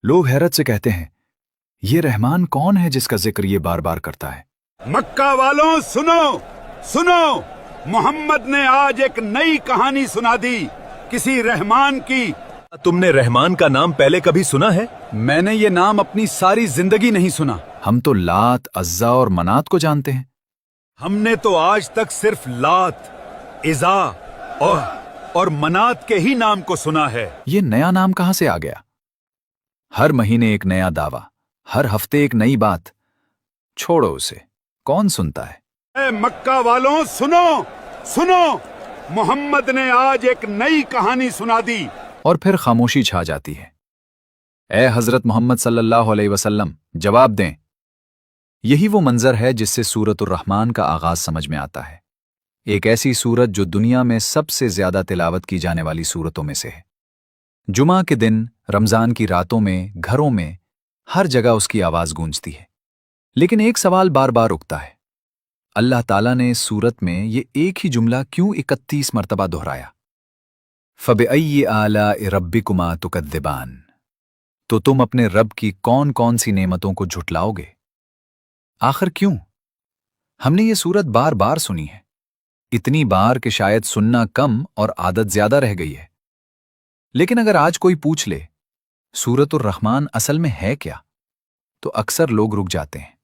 लोग हैरत से कहते हैं, ये रहमान कौन है जिसका जिक्र ये बार बार करता है। मक्का वालों सुनो सुनो, मोहम्मद ने आज एक नई कहानी सुना दी किसी रहमान की। तुमने रहमान का नाम पहले कभी सुना है? मैंने ये नाम अपनी सारी जिंदगी नहीं सुना। हम तो लात, अज्जा और मनात को जानते हैं। हमने तो आज तक सिर्फ लात, इज़ा और मनात के ही नाम को सुना है। ये नया नाम कहां से आ गया? हर महीने एक नया दावा, हर हफ्ते एक नई बात। छोड़ो उसे, कौन सुनता है। ए मक्का वालों सुनो सुनो, मोहम्मद ने आज एक नई कहानी सुना दी। और फिर खामोशी छा जाती है। ए हजरत मोहम्मद सल्लल्लाहु अलैहि वसल्लम, जवाब दें। यही वो मंजर है जिससे सूरतुर रहमान का आगाज समझ में आता है। एक ऐसी सूरत जो दुनिया में सबसे ज्यादा तिलावत की जाने वाली सूरतों में से है। जुमा के दिन, रमजान की रातों में, घरों में, हर जगह उसकी आवाज गूंजती है। लेकिन एक सवाल बार बार उठता है, अल्लाह ताला ने इस सूरत में ये एक ही जुमला क्यों 31 मरतबा दोहराया? फबिअय्यि आलाइ रब्बिकुमा तुकद्दिबान, तो तुम अपने रब की कौन कौन सी नेमतों को झुटलाओगे? आखिर क्यों? हमने ये सूरत बार बार सुनी है, इतनी बार कि शायद सुनना कम और आदत ज्यादा रह गई है। लेकिन अगर आज कोई पूछ ले, सूरतुर रहमान असल में है क्या, तो अक्सर लोग रुक जाते हैं।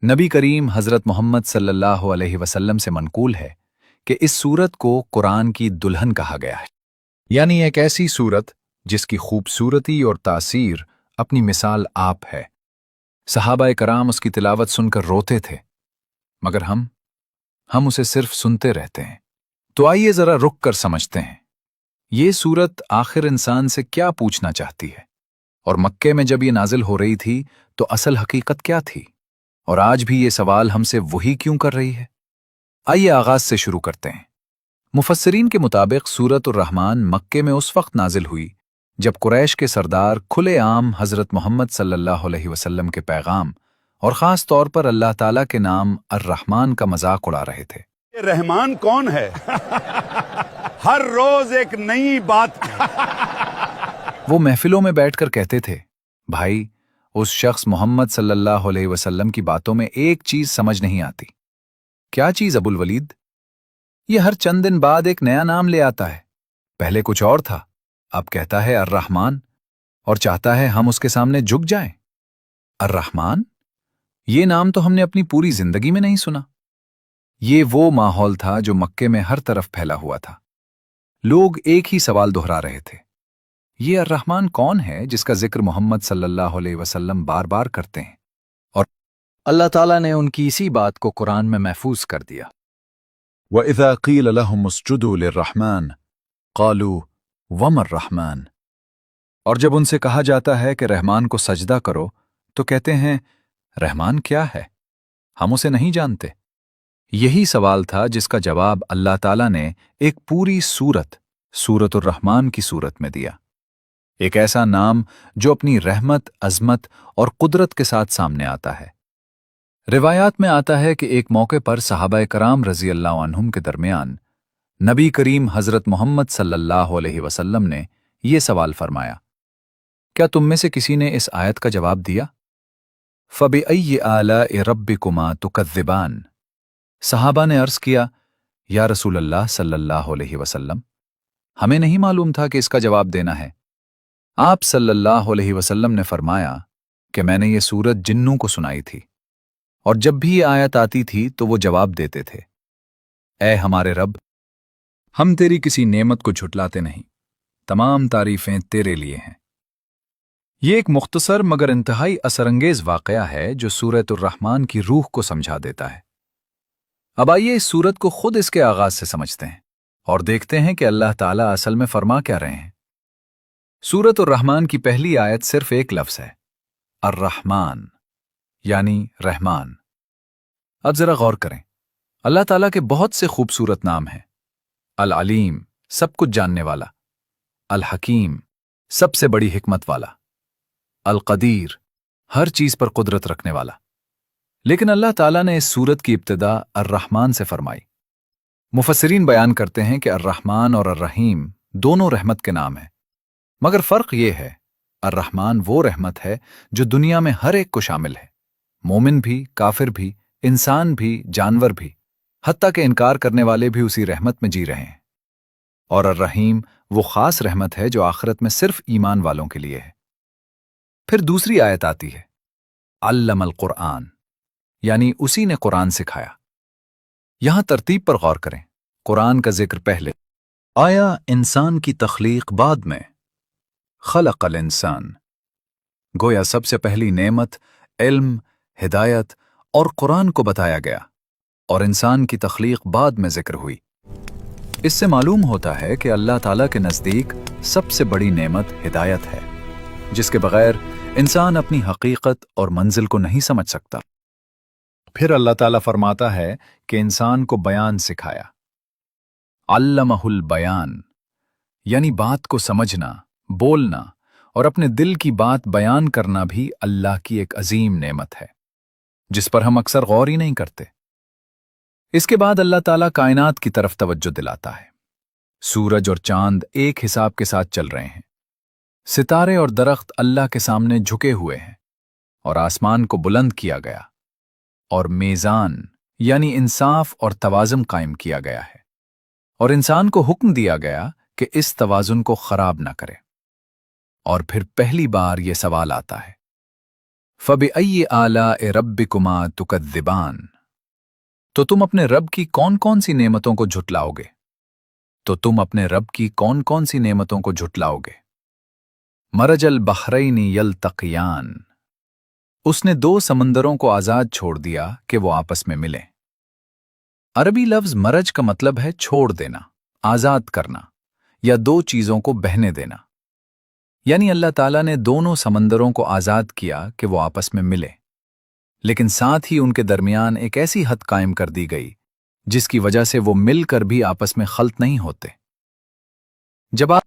नबी करीम हजरत मोहम्मद सल्लल्लाहु अलैहि वसल्लम से मनकूल है कि इस सूरत को कुरान की दुल्हन कहा गया है, यानी एक ऐसी सूरत जिसकी खूबसूरती और तासीर अपनी मिसाल आप है। सहाबाए कराम उसकी तिलावत सुनकर रोते थे, मगर हम उसे सिर्फ सुनते रहते हैं। तो आइए जरा रुक कर समझते हैं, ये सूरत आखिर इंसान से क्या पूछना चाहती है, और मक्के में जब ये नाजिल हो रही थी तो असल हकीकत क्या थी, और आज भी ये सवाल हमसे वही क्यों कर रही है। आइए आगाज से शुरू करते हैं। मुफस्सिरीन के मुताबिक सूरतुर रहमान मक्के में उस वक्त नाजिल हुई जब कुरैश के सरदार खुलेआम हजरत मोहम्मद सल्लल्लाहु अलैहि वसल्लम के पैगाम और खास तौर पर अल्लाह ताला के नाम अर्रहमान का मजाक उड़ा रहे थे। ये रहमान कौन है? हर रोज एक नई बात। वो महफिलों में बैठकर कहते थे, भाई उस शख्स मोहम्मद सल्लल्लाहु अलैहि वसल्लम की बातों में एक चीज समझ नहीं आती। क्या चीज अबुल वलीद? ये हर चंद दिन बाद एक नया नाम ले आता है। पहले कुछ और था, अब कहता है अर्रहमान, और चाहता है हम उसके सामने झुक जाएं। अर्रहमान? ये नाम तो हमने अपनी पूरी जिंदगी में नहीं सुना। ये वो माहौल था जो मक्के में हर तरफ फैला हुआ था। लोग एक ही सवाल दोहरा रहे थे, ये अर्रहमान कौन है जिसका जिक्र मोहम्मद सल्लल्लाहु अलैहि वसल्लम बार बार करते हैं? और अल्लाह ताला ने उनकी इसी बात को कुरान में महफूज कर दिया। वइज़ा क़ील लहुम उसजुदू लिर्रहमान क़ालू वमर रहमान, और जब उनसे कहा जाता है कि रहमान को सजदा करो तो कहते हैं, रहमान क्या है, हम उसे नहीं जानते। यही सवाल था जिसका जवाब अल्लाह ताला ने एक पूरी सूरतुर रहमान की सूरत में दिया। एक ऐसा नाम जो अपनी रहमत, अजमत और कुदरत के साथ सामने आता है। रिवायात में आता है कि एक मौके पर सहाबाए कराम रजी अल्लाह अन्हुम के दरमियान नबी करीम हजरत मोहम्मद सल्लल्लाहु अलैहि वसल्लम ने यह सवाल फरमाया, क्या तुम में से किसी ने इस आयत का जवाब दिया? फबिअय्यि आलाइ रब्बिकुमा तुकद्दिबान। सहाबा ने अर्ज किया, या रसूल अल्लाह सल्लल्लाहु अलैहि वसल्लम, हमें नहीं मालूम था कि इसका जवाब देना है। आप सल्लल्लाहु अलैहि वसल्लम ने फरमाया कि मैंने ये सूरत जिन्नों को सुनाई थी, और जब भी ये आयत आती थी तो वो जवाब देते थे, ऐ हमारे रब, हम तेरी किसी नेमत को झुटलाते नहीं, तमाम तारीफें तेरे लिए हैं। ये एक मुख्तसर मगर इंतहाई असरंगेज वाकया है जो सूरतुर रहमान की रूह को समझा देता है। अब आइए इस सूरत को खुद इसके आगाज से समझते हैं और देखते हैं कि अल्लाह ताला असल में फरमा क्या रहे हैं। सूरतुर रहमान की पहली आयत सिर्फ एक लफ्ज है, अर्रहमान, यानी रहमान। अब जरा गौर करें, अल्लाह ताला के बहुत से खूबसूरत नाम हैं। अल अलीम, सब कुछ जानने वाला। अल हकीम, सबसे बड़ी हिकमत वाला। अल कदीर, हर चीज पर कुदरत रखने वाला। लेकिन अल्लाह ताला ने इस सूरत की इब्तिदा अर्रहमान से फरमाई। मुफस्सिरीन बयान करते हैं कि अर्रहमान और अर्रहीम दोनों रहमत के नाम हैं, मगर फर्क यह है अर्रहमान वो रहमत है जो दुनिया में हर एक को शामिल है, मोमिन भी, काफिर भी, इंसान भी, जानवर भी, हत्ता के इनकार करने वाले भी उसी रहमत में जी रहे हैं। और अर्रहीम वो खास रहमत है जो आखिरत में सिर्फ ईमान वालों के लिए है। फिर दूसरी आयत आती है, अल्लमल कुरान, यानी उसी ने कुरान सिखाया। यहां तरतीब पर गौर करें, कुरान का जिक्र पहले आया, इंसान की तख्लीक बाद में, खलक़ल इंसान। गोया सबसे पहली नेमत इल्म, हिदायत और कुरान को बताया गया और इंसान की तख्लीक बाद में जिक्र हुई। इससे मालूम होता है कि अल्लाह ताला के नज़दीक सबसे बड़ी नेमत हिदायत है, जिसके बगैर इंसान अपनी हकीकत और मंजिल को नहीं समझ सकता। फिर अल्लाह ताला फरमाता है कि इंसान को बयान सिखाया, अल्लमहुल बयान, यानी बात को समझना, बोलना और अपने दिल की बात बयान करना भी अल्लाह की एक अजीम नेमत है, जिस पर हम अक्सर गौर ही नहीं करते। इसके बाद अल्लाह ताला कायनात की तरफ तवज्जो दिलाता है। सूरज और चांद एक हिसाब के साथ चल रहे हैं, सितारे और दरख्त अल्लाह के सामने झुके हुए हैं और आसमान को बुलंद किया गया और मेज़ान यानी इंसाफ और तवाज़ुन कायम किया गया है और इंसान को हुक्म दिया गया कि इस तवाज़ुन को खराब ना करे। और फिर पहली बार यह सवाल आता है, फ़बिअय्यि आलाए रब्बिकुमा तुकज़्ज़िबान, तो तुम अपने रब की कौन कौन सी नेमतों को झुटलाओगे? तो तुम अपने रब की कौन कौन सी नेमतों को झुटलाओगे? मरजल बहरैनि यल्तक़ियान, उसने दो समंदरों को आजाद छोड़ दिया कि वो आपस में मिलें। अरबी लफ्ज मरज का मतलब है छोड़ देना, आजाद करना या दो चीजों को बहने देना। यानी अल्लाह ताला ने दोनों समंदरों को आजाद किया कि वो आपस में मिले, लेकिन साथ ही उनके दरमियान एक ऐसी हद कायम कर दी गई जिसकी वजह से वो मिलकर भी आपस में खल्त नहीं होते। जब आप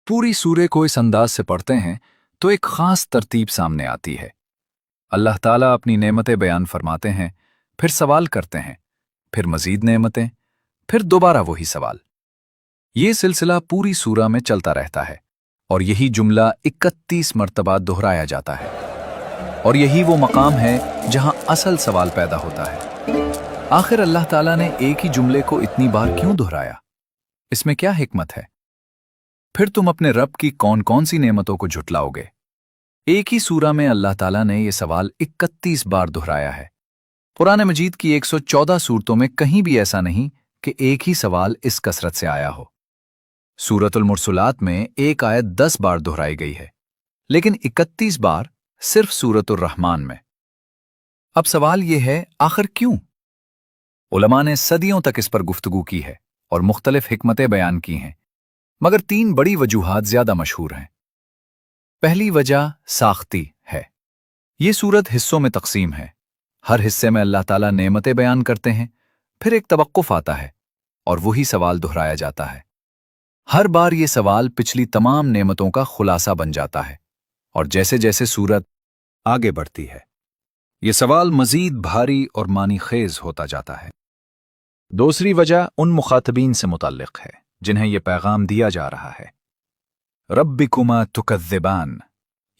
पूरी सूरे को इस अंदाज से पढ़ते हैं तो एक खास तरतीब सामने आती है। अल्लाह ताला अपनी नेमतें बयान फरमाते हैं, फिर सवाल करते हैं, फिर मजीद नेमतें, फिर दोबारा वही सवाल। ये सिलसिला पूरी सूरा में चलता रहता है और यही जुमला 31 मरतबा दोहराया जाता है और यही वो मकाम है जहां असल सवाल पैदा होता है, आखिर अल्लाह ताला ने एक ही जुमले को इतनी बार क्यों दोहराया? इसमें क्या हिकमत है? फिर तुम अपने रब की कौन कौन सी नेमतों को झुटलाओगे? एक ही सूरा में अल्लाह ताला ने यह सवाल 31 बार दोहराया है। कुरान मजीद की 114 सूरतों में कहीं भी ऐसा नहीं कि एक ही सवाल इस कसरत से आया हो। सूरतुल मुरसलात में एक आयत 10 बार दोहराई गई है, लेकिन 31 बार सिर्फ सूरतुर रहमान में। अब सवाल यह है, आखिर क्यों? उलमा ने सदियों तक इस पर गुफ्तगू की है और मुख्तलिफ हिकमतें बयान की हैं, मगर 3 बड़ी वजूहात ज्यादा मशहूर हैं। पहली वजह साख्ती है। ये सूरत हिस्सों में तकसीम है। हर हिस्से में अल्लाह ताला नेमतें बयान करते हैं, फिर एक तवक्कुफ आता है और वही सवाल दोहराया जाता है। हर बार ये सवाल पिछली तमाम नेमतों का खुलासा बन जाता है और जैसे जैसे सूरत आगे बढ़ती है ये सवाल मजीद भारी और मानी खेज होता जाता है। दूसरी वजह उन मुखातबीन से मुताल्लिक है जिन्हें यह पैगाम दिया जा रहा है। रब्बिकुमा तुकज़्ज़िबान,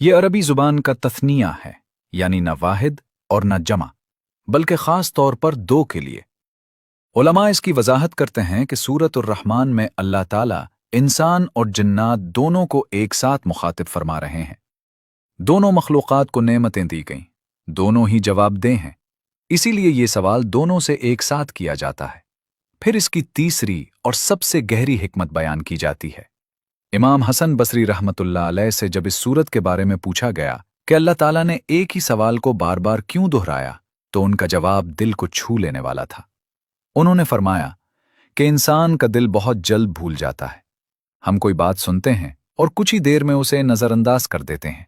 ये अरबी जुबान का तस्निया है, यानी न वाहिद और न जमा, बल्कि खास तौर पर 2 के लिए। उलमा इसकी वजाहत करते हैं कि सूरतुर रहमान में अल्लाह ताला इंसान और जिन्नात दोनों को एक साथ मुखातिब फरमा रहे हैं। दोनों मखलूक़ात को नेमतें दी गईं, दोनों ही जवाबदेह हैं, इसीलिए ये सवाल दोनों से एक साथ किया जाता है। फिर इसकी तीसरी और सबसे गहरी हिकमत बयान की जाती है। इमाम हसन बसरी रहमतुल्लाह अलैह से जब इस सूरत के बारे में पूछा गया कि अल्लाह ताला ने एक ही सवाल को बार बार क्यों दोहराया, तो उनका जवाब दिल को छू लेने वाला था। उन्होंने फरमाया कि इंसान का दिल बहुत जल्द भूल जाता है। हम कोई बात सुनते हैं और कुछ ही देर में उसे नजरअंदाज कर देते हैं।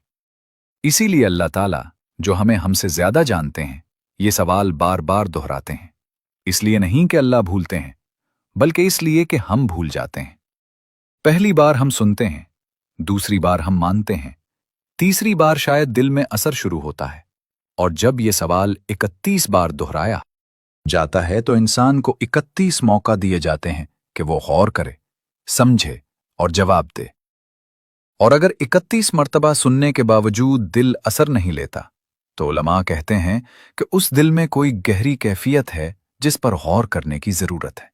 इसीलिए अल्लाह ताला, जो हमें हमसे ज्यादा जानते हैं, ये सवाल बार बार दोहराते हैं। इसलिए नहीं कि अल्लाह भूलते हैं, बल्कि इसलिए कि हम भूल जाते हैं। पहली बार हम सुनते हैं, दूसरी बार हम मानते हैं, तीसरी बार शायद दिल में असर शुरू होता है, और जब ये सवाल 31 बार दोहराया जाता है तो इंसान को 31 मौका दिए जाते हैं कि वो गौर करे, समझे और जवाब दे। اور اگر 31 مرتبہ سننے کے باوجود دل اثر نہیں لیتا تو علماء کہتے ہیں کہ اس دل میں کوئی گہری کیفیت ہے جس پر غور کرنے کی ضرورت ہے۔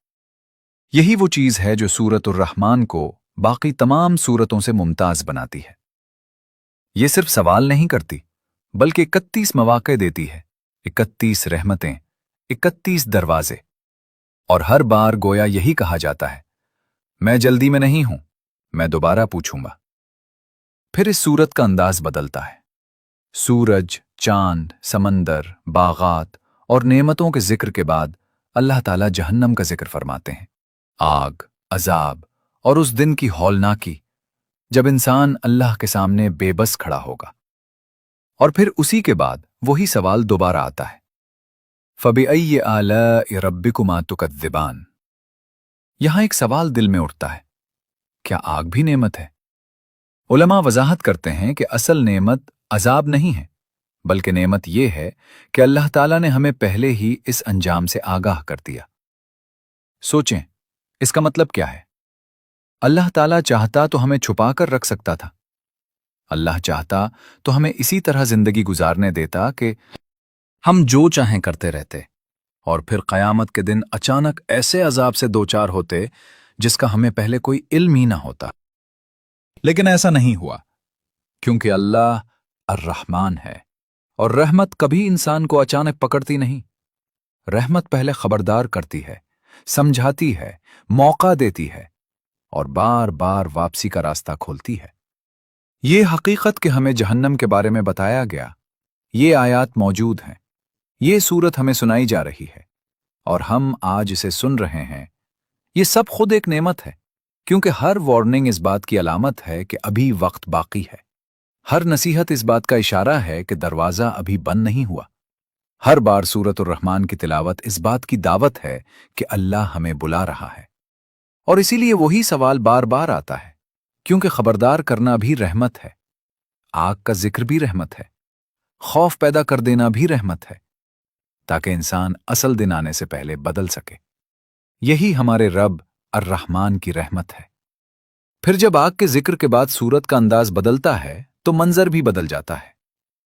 یہی وہ چیز ہے جو سورۃ الرحمن کو باقی تمام سورتوں سے ممتاز بناتی ہے۔ یہ صرف سوال نہیں کرتی بلکہ 31 مواقع دیتی ہے، 31 رحمتیں، 31 دروازے، اور ہر بار گویا یہی کہا جاتا ہے، میں جلدی میں نہیں ہوں، میں دوبارہ پوچھوں گا۔ پھر اس سورت کا انداز بدلتا ہے۔ سورج، چاند، سمندر، باغات اور نعمتوں کے ذکر کے بعد اللہ تعالیٰ جہنم کا ذکر فرماتے ہیں، آگ، عذاب اور اس دن کی ہولناکی جب انسان اللہ کے سامنے بے بس کھڑا ہوگا۔ اور پھر اسی کے بعد وہی سوال دوبارہ آتا ہے، فَبِأَيِّ آلَاءِ رَبِّكُمَا تُكَذِّبَانِ۔ یہاں ایک سوال دل میں اٹھتا ہے، کیا آگ بھی نعمت ہے؟ علماء وضاحت کرتے ہیں کہ اصل نعمت عذاب نہیں ہے، بلکہ نعمت یہ ہے کہ اللہ تعالیٰ نے ہمیں پہلے ہی اس انجام سے آگاہ کر دیا۔ سوچیں، اس کا مطلب کیا ہے؟ اللہ تعالیٰ چاہتا تو ہمیں چھپا کر رکھ سکتا تھا۔ اللہ چاہتا تو ہمیں اسی طرح زندگی گزارنے دیتا کہ ہم جو چاہیں کرتے رہتے، اور پھر قیامت کے دن اچانک ایسے عذاب سے دوچار ہوتے جس کا ہمیں پہلے کوئی علم ہی نہ ہوتا۔ لیکن ایسا نہیں ہوا، کیونکہ اللہ الرحمن ہے، اور رحمت کبھی انسان کو اچانک پکڑتی نہیں۔ رحمت پہلے خبردار کرتی ہے، سمجھاتی ہے، موقع دیتی ہے، اور بار بار واپسی کا راستہ کھولتی ہے۔ یہ حقیقت کہ ہمیں جہنم کے بارے میں بتایا گیا، یہ آیات موجود ہیں، یہ سورت ہمیں سنائی جا رہی ہے، اور ہم آج اسے سن رہے ہیں، یہ سب خود ایک نعمت ہے، کیونکہ ہر وارننگ اس بات کی علامت ہے کہ ابھی وقت باقی ہے۔ ہر نصیحت اس بات کا اشارہ ہے کہ دروازہ ابھی بند نہیں ہوا۔ ہر بار سورۃ الرحمن کی تلاوت اس بات کی دعوت ہے کہ اللہ ہمیں بلا رہا ہے، اور اسی لیے وہی سوال بار بار آتا ہے، کیونکہ خبردار کرنا بھی رحمت ہے، آگ کا ذکر بھی رحمت ہے، خوف پیدا کر دینا بھی رحمت ہے، تاکہ انسان اصل دن آنے سے پہلے بدل سکے۔ یہی ہمارے رب الرحمن کی رحمت ہے۔ پھر جب آگ کے ذکر کے بعد سورت کا انداز بدلتا ہے تو منظر بھی بدل جاتا ہے۔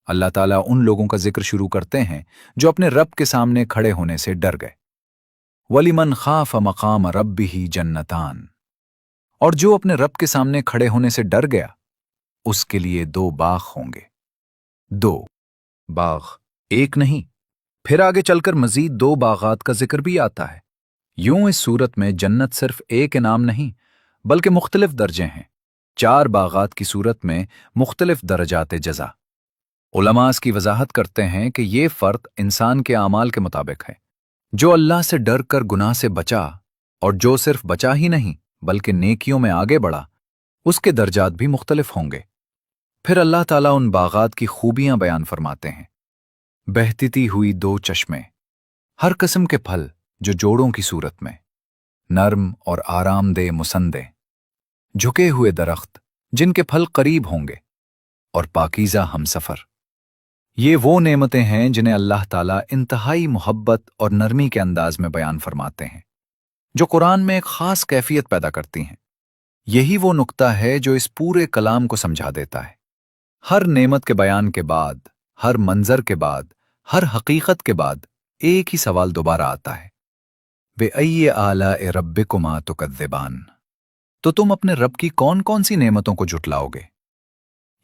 اللہ تعالیٰ ان لوگوں کا ذکر شروع کرتے ہیں جو اپنے رب کے سامنے کھڑے ہونے سے ڈر گئے۔ وَلِمَنْ خَافَ مَقَامَ رَبِّهِ جَنَّتَانِ، اور جو اپنے رب کے سامنے کھڑے ہونے سے ڈر گیا اس کے لیے 2 باغ ہوں گے۔ 2 باغ، ایک نہیں۔ پھر آگے چل کر مزید 2 باغات کا ذکر بھی آتا ہے۔ یوں اس صورت میں جنت صرف ایک انعام نہیں بلکہ مختلف درجے ہیں۔ 4 باغات کی صورت میں مختلف درجات جزا۔ علماء اس کی وضاحت کرتے ہیں کہ یہ فرق انسان کے اعمال کے مطابق ہے۔ جو اللہ سے ڈر کر گناہ سے بچا، اور جو صرف بچا ہی نہیں بلکہ نیکیوں میں آگے بڑھا، اس کے درجات بھی مختلف ہوں گے۔ پھر اللہ تعالیٰ ان باغات کی خوبیاں بیان فرماتے ہیں۔ بہتی ہوئی 2 چشمے، ہر قسم کے پھل جو جوڑوں کی صورت میں، نرم اور آرام دہ مسندے، جھکے ہوئے درخت جن کے پھل قریب ہوں گے، اور پاکیزہ ہمسفر۔ یہ وہ نعمتیں ہیں جنہیں اللہ تعالیٰ انتہائی محبت اور نرمی کے انداز میں بیان فرماتے ہیں، جو قرآن میں ایک خاص کیفیت پیدا کرتی ہیں۔ یہی وہ نقطہ ہے جو اس پورے کلام کو سمجھا دیتا ہے۔ ہر نعمت کے بیان کے بعد، ہر منظر کے بعد، ہر حقیقت کے بعد ایک ہی سوال دوبارہ آتا ہے، بِأَيِّ آلَاءِ رَبِّكُمَا تُكَذِّبَانِ، تو تم اپنے رب کی کون کون سی نعمتوں کو جھٹلاؤ گے؟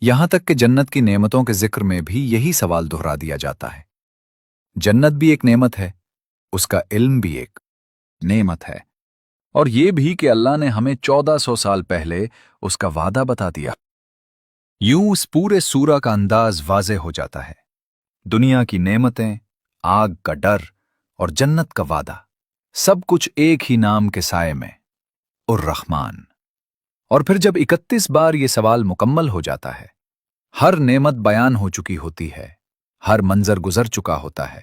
یہاں تک کہ جنت کی نعمتوں کے ذکر میں بھی یہی سوال دہرا دیا جاتا ہے۔ جنت بھی ایک نعمت ہے، اس کا علم بھی ایک نعمت ہے، اور یہ بھی کہ اللہ نے ہمیں 1400 سال پہلے اس کا وعدہ بتا دیا۔ یوں اس پورے سورہ کا انداز واضح ہو جاتا ہے۔ دنیا کی نعمتیں، آگ کا ڈر اور جنت کا وعدہ، سب کچھ ایک ہی نام کے سائے میں، الرحمن۔ اور پھر جب 31 بار یہ سوال مکمل ہو جاتا ہے، ہر نعمت بیان ہو چکی ہوتی ہے، ہر منظر گزر چکا ہوتا ہے،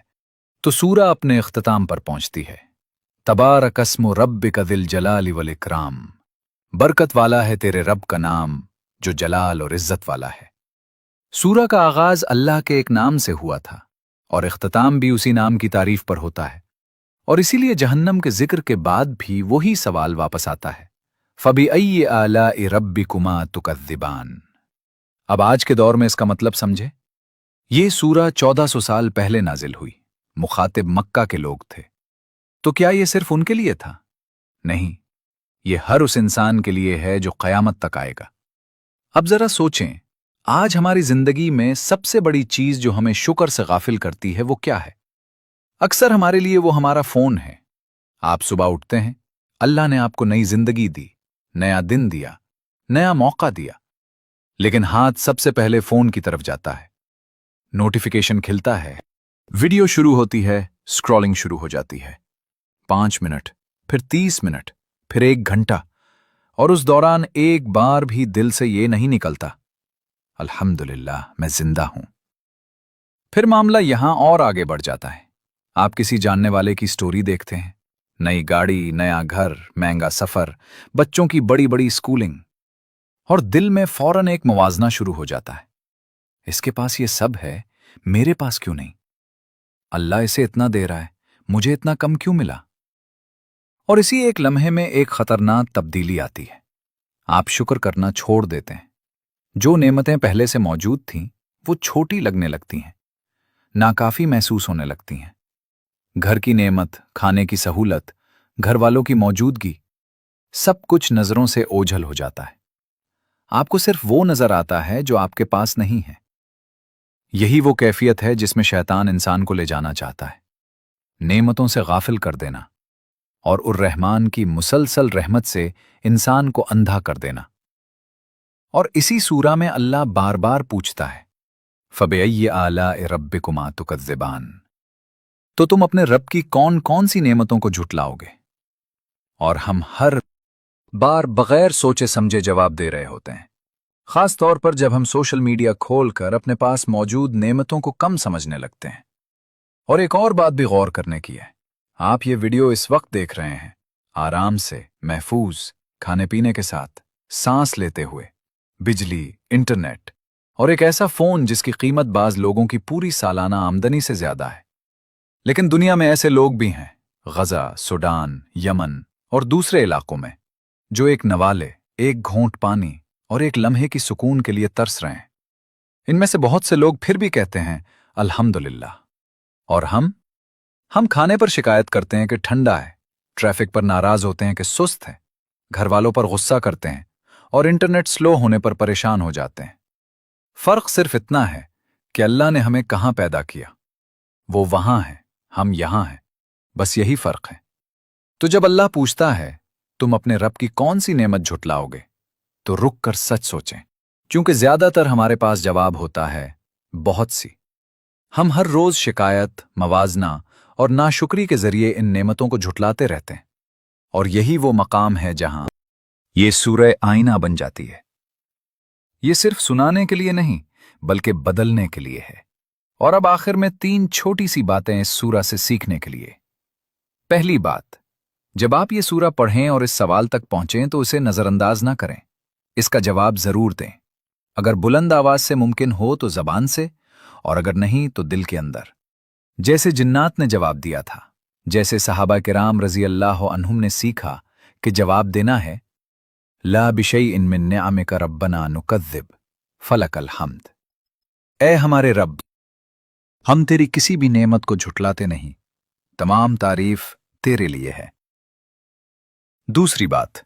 تو سورہ اپنے اختتام پر پہنچتی ہے۔ تبارک اسم ربک ذی الجلال والاکرام، برکت والا ہے تیرے رب کا نام جو جلال اور عزت والا ہے۔ سورہ کا آغاز اللہ کے ایک نام سے ہوا تھا، اور اختتام بھی اسی نام کی تعریف پر ہوتا ہے، اور اسی لیے جہنم کے ذکر کے بعد بھی وہی سوال واپس آتا ہے، फबिअय्यि आलाइ रब्बिकुमा तुकज़्ज़िबान। अब आज के दौर में इसका मतलब समझे। ये सूरा 1400 साल पहले नाजिल हुई, मुखातिब मक्का के लोग थे। तो क्या ये सिर्फ उनके लिए था? नहीं, ये हर उस इंसान के लिए है जो क़यामत तक आएगा। अब जरा सोचें, आज हमारी जिंदगी में सबसे बड़ी चीज जो हमें शुक्र से गाफिल करती है वो क्या है? अक्सर हमारे लिए वो हमारा फोन है। आप सुबह उठते हैं, अल्लाह ने आपको नई जिंदगी दी, नया दिन दिया, नया मौका दिया, लेकिन हाथ सबसे पहले फोन की तरफ जाता है। नोटिफिकेशन खिलता है, वीडियो शुरू होती है, स्क्रॉलिंग शुरू हो जाती है। 5 मिनट, फिर 30 मिनट, फिर 1 घंटा, और उस दौरान एक बार भी दिल से ये नहीं निकलता, अल्हम्दुलिल्लाह मैं जिंदा हूं। फिर मामला यहां और आगे बढ़ जाता है। आप किसी जानने वाले की स्टोरी देखते हैं, नई गाड़ी, नया घर, महंगा सफर, बच्चों की बड़ी बड़ी स्कूलिंग, और दिल में फौरन एक मुवाजना शुरू हो जाता है, इसके पास ये सब है, मेरे पास क्यों नहीं? अल्लाह इसे इतना दे रहा है, मुझे इतना कम क्यों मिला? और इसी एक लम्हे में एक खतरनाक तब्दीली आती है। आप शुक्र करना छोड़ देते हैं। जो नेमतें पहले से मौजूद थीं वो छोटी लगने लगती हैं, नाकाफी महसूस होने लगती हैं। घर की नेमत, खाने की सहूलत, घर वालों की मौजूदगी, सब कुछ नजरों से ओझल हो जाता है। आपको सिर्फ वो नजर आता है जो आपके पास नहीं है। यही वो कैफियत है जिसमें शैतान इंसान को ले जाना चाहता है, नेमतों से गाफिल कर देना और उर रहमान की मुसलसल रहमत से इंसान को अंधा कर देना। और इसी सूरा में अल्लाह बार बार पूछता है, फबिअय्यि आलाइ रब्बिकुमा तुकज़्ज़िबान, तो तुम अपने रब की कौन कौन सी नेमतों को झुटलाओगे? और हम हर बार बगैर सोचे समझे जवाब दे रहे होते हैं, खास तौर पर जब हम सोशल मीडिया खोलकर अपने पास मौजूद नेमतों को कम समझने लगते हैं। और एक और बात भी गौर करने की है, आप ये वीडियो इस वक्त देख रहे हैं, आराम से, महफूज, खाने पीने के साथ, सांस लेते हुए, बिजली, इंटरनेट और एक ऐसा फोन जिसकी कीमत बाज लोगों की पूरी सालाना आमदनी से ज्यादा है। लेकिन दुनिया में ऐसे लोग भी हैं, गजा, सूडान, यमन और दूसरे इलाकों में, जो एक नवाले, एक घोंट पानी और एक लम्हे की सुकून के लिए तरस रहे हैं। इनमें से बहुत से लोग फिर भी कहते हैं अल्हम्दुलिल्लाह। और हम खाने पर शिकायत करते हैं कि ठंडा है, ट्रैफिक पर नाराज होते हैं कि सुस्त है, घर वालों पर गुस्सा करते हैं और इंटरनेट स्लो होने पर परेशान हो जाते हैं। फर्क सिर्फ इतना है कि अल्लाह ने हमें कहां पैदा किया। वो वहां है, हम यहां हैं, बस यही फर्क है। तो जब अल्लाह पूछता है तुम अपने रब की कौन सी नेमत झुटलाओगे, तो रुक कर सच सोचें, क्योंकि ज्यादातर हमारे पास जवाब होता है बहुत सी। हम हर रोज शिकायत, मवाजना और नाशुक्री के जरिए इन नेमतों को झुटलाते रहते हैं, और यही वो मकाम है जहां ये सूरह आईना बन जाती है। ये सिर्फ सुनाने के लिए नहीं बल्कि बदलने के लिए है। और अब आखिर में 3 छोटी सी बातें इस सूरा से सीखने के लिए। पहली बात, जब आप ये सूरा पढ़ें और इस सवाल तक पहुंचें तो उसे नजरअंदाज ना करें, इसका जवाब जरूर दें। अगर बुलंद आवाज से मुमकिन हो तो जबान से, और अगर नहीं तो दिल के अंदर, जैसे जिन्नात ने जवाब दिया था, जैसे सहाबा किराम रजी अल्लाह अन्हुम ने सीखा कि जवाब देना है ला बिशैइन मिन निअमिका रब्बना नुकज़्ज़िब फलकल हम्द। ए हमारे रब, हम तेरी किसी भी नेमत को झुटलाते नहीं, तमाम तारीफ तेरे लिए है। दूसरी बात,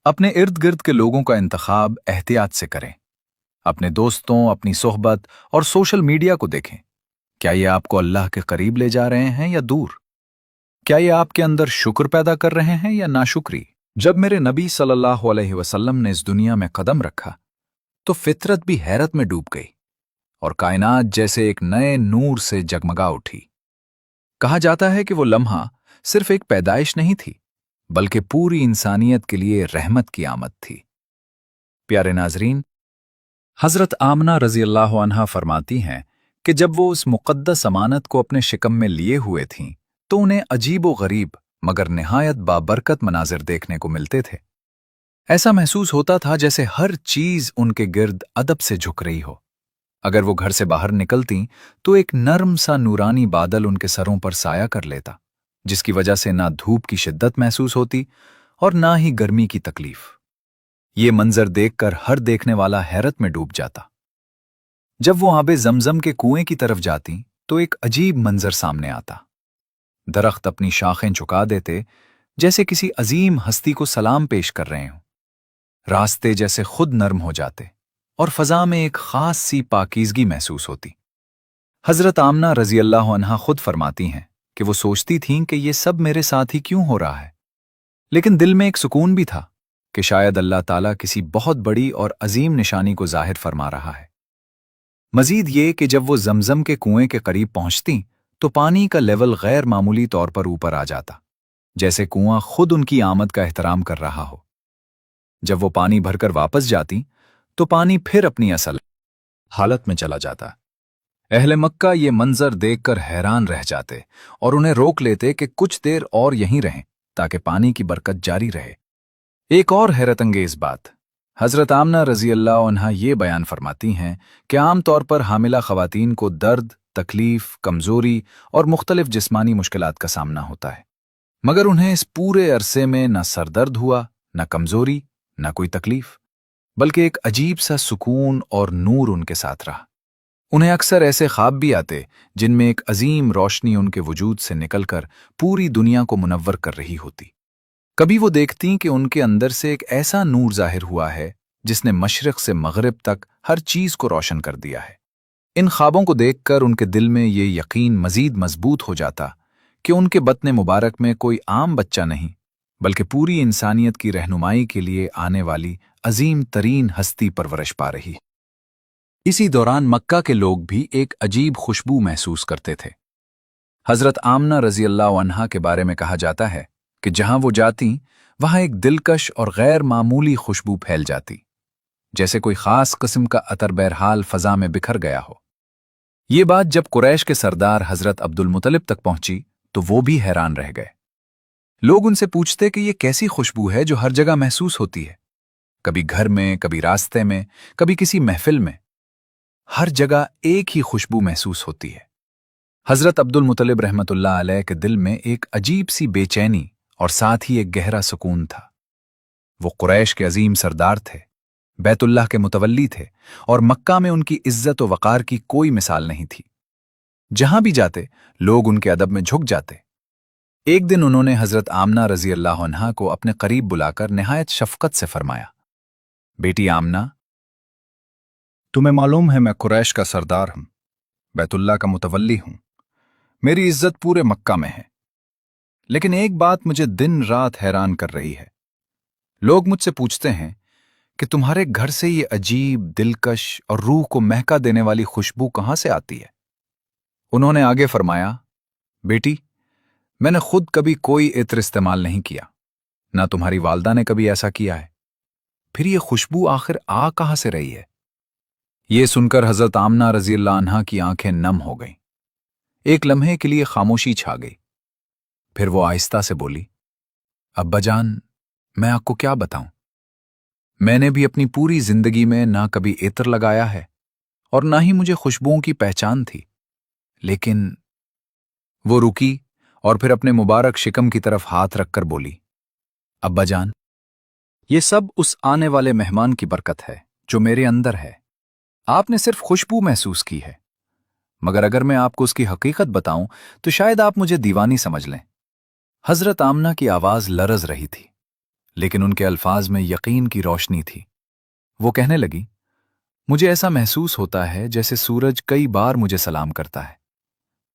अपने इर्द गिर्द के लोगों का इंतखाब एहतियात से करें। अपने दोस्तों, अपनी सोहबत और सोशल मीडिया को देखें। क्या ये आपको अल्लाह के करीब ले जा रहे हैं या दूर? क्या ये आपके अंदर शुक्र पैदा कर रहे हैं या नाशुक्री? जब मेरे नबी सल्लल्लाहु अलैहि वसल्लम ने इस दुनिया में कदम रखा तो फितरत भी हैरत में डूब गई और कायनात जैसे एक नए नूर से जगमगा उठी। कहा जाता है कि वो लम्हा सिर्फ एक पैदाइश नहीं थी बल्कि पूरी इंसानियत के लिए रहमत की आमद थी। प्यारे नाजरीन, हजरत आमना रजी अल्लाह अन्हा फरमाती हैं कि जब वो उस मुक़द्दस अमानत को अपने शिकम में लिए हुए थीं तो उन्हें अजीब व गरीब मगर निहायत बाबरकत मनाजिर देखने को मिलते थे। ऐसा महसूस होता था जैसे हर चीज उनके गिर्द अदब से झुक रही हो। अगर वो घर से बाहर निकलती तो एक नर्म सा नूरानी बादल उनके सरों पर साया कर लेता, जिसकी वजह से ना धूप की शिद्दत महसूस होती اور نہ ہی گرمی کی تکلیف۔ یہ منظر دیکھ کر ہر دیکھنے والا حیرت میں ڈوب جاتا۔ جب وہ آب زمزم کے کنویں کی طرف جاتی تو ایک عجیب منظر سامنے آتا۔ درخت اپنی شاخیں جھکا دیتے جیسے کسی عظیم ہستی کو سلام پیش کر رہے ہوں۔ راستے جیسے خود نرم ہو جاتے اور فضا میں ایک خاص سی پاکیزگی محسوس ہوتی۔ حضرت آمنہ رضی اللہ عنہا خود فرماتی ہیں کہ وہ سوچتی تھیں کہ یہ سب میرے ساتھ ہی کیوں ہو رہا ہے، لیکن دل میں ایک سکون بھی تھا کہ شاید اللہ تعالیٰ کسی بہت بڑی اور عظیم نشانی کو ظاہر فرما رہا ہے۔ مزید یہ کہ جب وہ زمزم کے کنویں کے قریب پہنچتیں تو پانی کا لیول غیر معمولی طور پر اوپر آ جاتا، جیسے کنواں خود ان کی آمد کا احترام کر رہا ہو۔ جب وہ پانی بھر کر واپس جاتی تو پانی پھر اپنی اصل حالت میں چلا جاتا۔ اہل مکہ یہ منظر دیکھ کر حیران رہ جاتے اور انہیں روک لیتے کہ کچھ دیر اور یہیں رہیں تاکہ پانی کی برکت جاری رہے۔ ایک اور حیرت انگیز بات، حضرت آمنہ رضی اللہ عنہا یہ بیان فرماتی ہیں کہ عام طور پر حاملہ خواتین کو درد، تکلیف، کمزوری اور مختلف جسمانی مشکلات کا سامنا ہوتا ہے، مگر انہیں اس پورے عرصے میں نہ سر درد ہوا، نہ کمزوری، نہ کوئی تکلیف، بلکہ ایک عجیب سا سکون اور نور ان کے ساتھ رہا۔ انہیں اکثر ایسے خواب بھی آتے جن میں ایک عظیم روشنی ان کے وجود سے نکل کر پوری دنیا کو منور کر رہی ہوتی۔ کبھی وہ دیکھتیں کہ ان کے اندر سے ایک ایسا نور ظاہر ہوا ہے جس نے مشرق سے مغرب تک ہر چیز کو روشن کر دیا ہے۔ ان خوابوں کو دیکھ کر ان کے دل میں یہ یقین مزید مضبوط ہو جاتا کہ ان کے بطن مبارک میں کوئی عام بچہ نہیں، بلکہ پوری انسانیت کی رہنمائی کے لیے آنے والی عظیم ترین ہستی پرورش پا رہی۔ اسی دوران مکہ کے لوگ بھی ایک عجیب خوشبو محسوس کرتے تھے۔ حضرت آمنہ رضی اللہ عنہا کے بارے میں کہا جاتا ہے کہ جہاں وہ جاتیں وہاں ایک دلکش اور غیر معمولی خوشبو پھیل جاتی، جیسے کوئی خاص قسم کا عطر بہرحال فضا میں بکھر گیا ہو۔ یہ بات جب قریش کے سردار حضرت عبد المطلب تک پہنچی تو وہ بھی حیران رہ گئے۔ لوگ ان سے پوچھتے کہ یہ کیسی خوشبو ہے جو ہر جگہ محسوس ہوتی ہے، کبھی گھر میں، کبھی راستے میں، کبھی کسی محفل میں، ہر جگہ ایک ہی خوشبو محسوس ہوتی ہے۔ حضرت عبد المطلب رحمۃ اللہ علیہ کے دل میں ایک عجیب سی بے چینی اور ساتھ ہی ایک گہرا سکون تھا۔ وہ قریش کے عظیم سردار تھے، بیت اللہ کے متولی تھے، اور مکہ میں ان کی عزت و وقار کی کوئی مثال نہیں تھی۔ جہاں بھی جاتے لوگ ان کے ادب میں جھک جاتے۔ ایک دن انہوں نے حضرت آمنہ رضی اللہ عنہا کو اپنے قریب بلا کر نہایت شفقت سے فرمایا، بیٹی آمنہ، تمہیں معلوم ہے میں قریش کا سردار ہوں، بیت اللہ کا متولی ہوں، میری عزت پورے مکہ میں ہے، لیکن ایک بات مجھے دن رات حیران کر رہی ہے۔ لوگ مجھ سے پوچھتے ہیں کہ تمہارے گھر سے یہ عجیب، دلکش اور روح کو مہکا دینے والی خوشبو کہاں سے آتی ہے؟ انہوں نے آگے فرمایا، بیٹی، میں نے خود کبھی کوئی عطر استعمال نہیں کیا، نہ تمہاری والدہ نے کبھی ایسا کیا ہے، پھر یہ خوشبو آخر آ کہاں سے رہی ہے؟ یہ سن کر حضرت آمنہ رضی اللہ عنہا کی آنکھیں نم ہو گئیں۔ ایک لمحے کے لیے خاموشی چھا گئی، پھر وہ آہستہ سے بولی، ابا جان، میں آپ کو کیا بتاؤں، میں نے بھی اپنی پوری زندگی میں نہ کبھی عطر لگایا ہے اور نہ ہی مجھے خوشبوؤں کی پہچان تھی، لیکن وہ رکی اور پھر اپنے مبارک شکم کی طرف ہاتھ رکھ کر بولی، ابا جان، یہ سب اس آنے والے مہمان کی برکت ہے جو میرے اندر ہے۔ آپ نے صرف خوشبو محسوس کی ہے، مگر اگر میں آپ کو اس کی حقیقت بتاؤں تو شاید آپ مجھے دیوانی سمجھ لیں۔ حضرت آمنہ کی آواز لرز رہی تھی، لیکن ان کے الفاظ میں یقین کی روشنی تھی۔ وہ کہنے لگی، مجھے ایسا محسوس ہوتا ہے جیسے سورج کئی بار مجھے سلام کرتا ہے،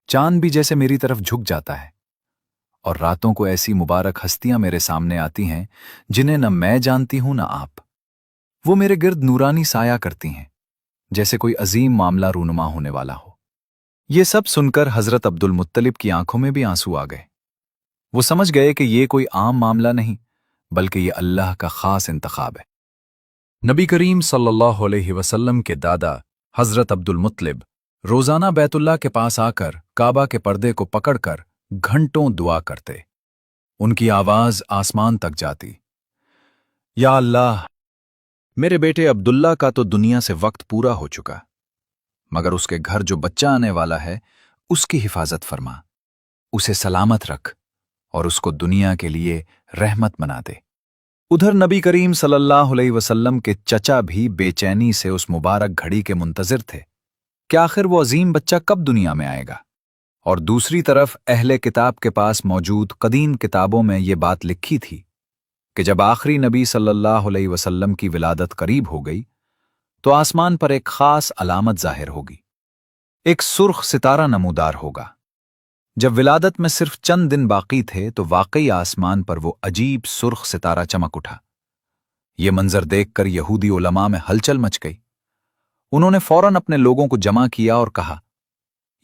چاند بھی جیسے میری طرف جھک جاتا ہے، اور راتوں کو ایسی مبارک ہستیاں میرے سامنے آتی ہیں جنہیں نہ میں جانتی ہوں نہ آپ۔ وہ میرے گرد نورانی سایہ کرتی ہیں، جیسے کوئی عظیم معاملہ رونما ہونے والا ہو۔ یہ سب سن کر حضرت عبد المطلب کی آنکھوں میں بھی آنسو آ گئے۔ وہ سمجھ گئے کہ یہ کوئی عام معاملہ نہیں، بلکہ یہ اللہ کا خاص انتخاب ہے۔ نبی کریم صلی اللہ علیہ وسلم کے دادا حضرت عبد المطلب روزانہ بیت اللہ کے پاس آ کر کعبہ کے پردے کو پکڑ کر گھنٹوں دعا کرتے۔ ان کی آواز آسمان تک جاتی، یا اللہ، میرے بیٹے عبداللہ کا تو دنیا سے وقت پورا ہو چکا، مگر اس کے گھر جو بچہ آنے والا ہے اس کی حفاظت فرما، اسے سلامت رکھ اور اس کو دنیا کے لیے رحمت بنا دے۔ उधर नबी करीम सल्लल्लाहु अलैहि वसल्लम के चचा भी बेचैनी से उस मुबारक घड़ी के मुंतजिर थे कि आखिर वो अजीम बच्चा कब दुनिया में आएगा। और दूसरी तरफ अहले किताब के पास मौजूद कदीम किताबों में ये बात लिखी थी कि जब आखिरी नबी सल्लल्लाहु अलैहि वसल्लम की विलादत करीब हो गई तो आसमान पर एक खास अलामत जाहिर होगी, एक सुर्ख सितारा नमूदार होगा। जब विलादत में सिर्फ चंद दिन बाकी थे तो वाकई आसमान पर वो अजीब सुर्ख सितारा चमक उठा। ये मंजर देखकर यहूदी उलमा में हलचल मच गई। उन्होंने फौरन अपने लोगों को जमा किया और कहा,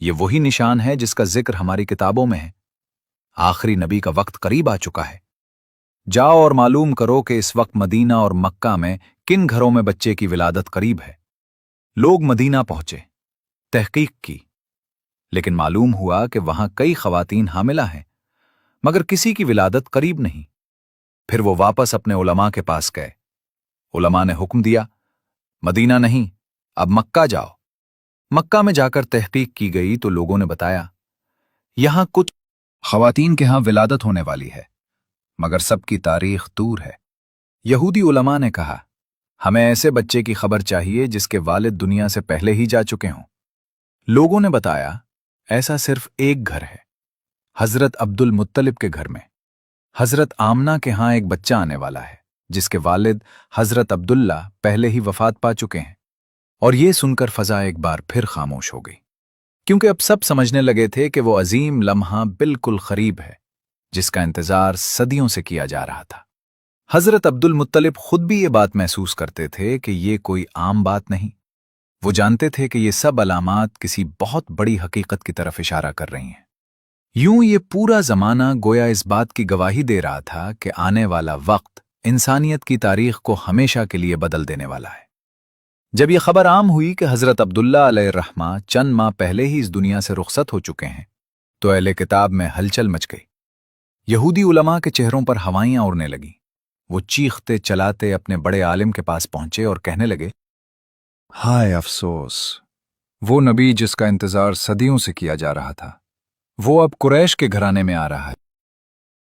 यह वही निशान है जिसका जिक्र हमारी किताबों में है। आखिरी नबी का वक्त करीब आ चुका है। जाओ और मालूम करो कि इस वक्त मदीना और मक्का में किन घरों में बच्चे की विलादत करीब है। लोग मदीना पहुंचे, तहकीक की, लेकिन मालूम हुआ कि वहां कई खवातीन हामिला हैं, मगर किसी की विलादत करीब नहीं। फिर वो वापस अपने उलमा के पास गए। उलमा ने हुक्म दिया, मदीना नहीं, अब मक्का जाओ। मक्का में जाकर तहकीक की गई तो लोगों ने बताया, यहां कुछ खवातीन के यहां विलादत होने वाली है, मगर सबकी तारीख दूर है। यहूदी उलमा ने कहा, हमें ऐसे बच्चे की खबर चाहिए जिसके वालिद दुनिया से पहले ही जा चुके हों। लोगों ने बताया, ऐसा सिर्फ एक घर है, हजरत अब्दुल मुत्तलिब के घर में। हजरत आमना के यहां एक बच्चा आने वाला है जिसके वालिद हजरत अब्दुल्ला पहले ही वफात पा चुके हैं। और ये सुनकर फजा एक बार फिर खामोश हो गई, क्योंकि अब सब समझने लगे थे कि वो अजीम लम्हा बिल्कुल करीब है जिसका इंतजार सदियों से किया जा रहा था। हजरत अब्दुल मुत्तलिब खुद भी ये बात महसूस करते थे कि ये कोई आम बात नहीं। वो जानते थे कि ये सब अलामात किसी बहुत बड़ी हकीकत की तरफ इशारा कर रही हैं। यूं ये पूरा जमाना गोया इस बात की गवाही दे रहा था कि आने वाला वक्त इंसानियत की तारीख को हमेशा के लिए बदल देने वाला है। जब यह खबर आम हुई कि हजरत अब्दुल्ला अलैहिर्रहमा चंद माह पहले ही इस दुनिया से रुखसत हो चुके हैं तो अहले किताब में हलचल मच गई। यहूदी उलमा के चेहरों पर हवाइयां उड़ने लगीं। वो चीखते चलाते अपने बड़े आलिम के पास पहुंचे और कहने लगे, हाय अफसोस, वो नबी जिसका इंतजार सदियों से किया जा रहा था वो अब कुरैश के घराने में आ रहा है।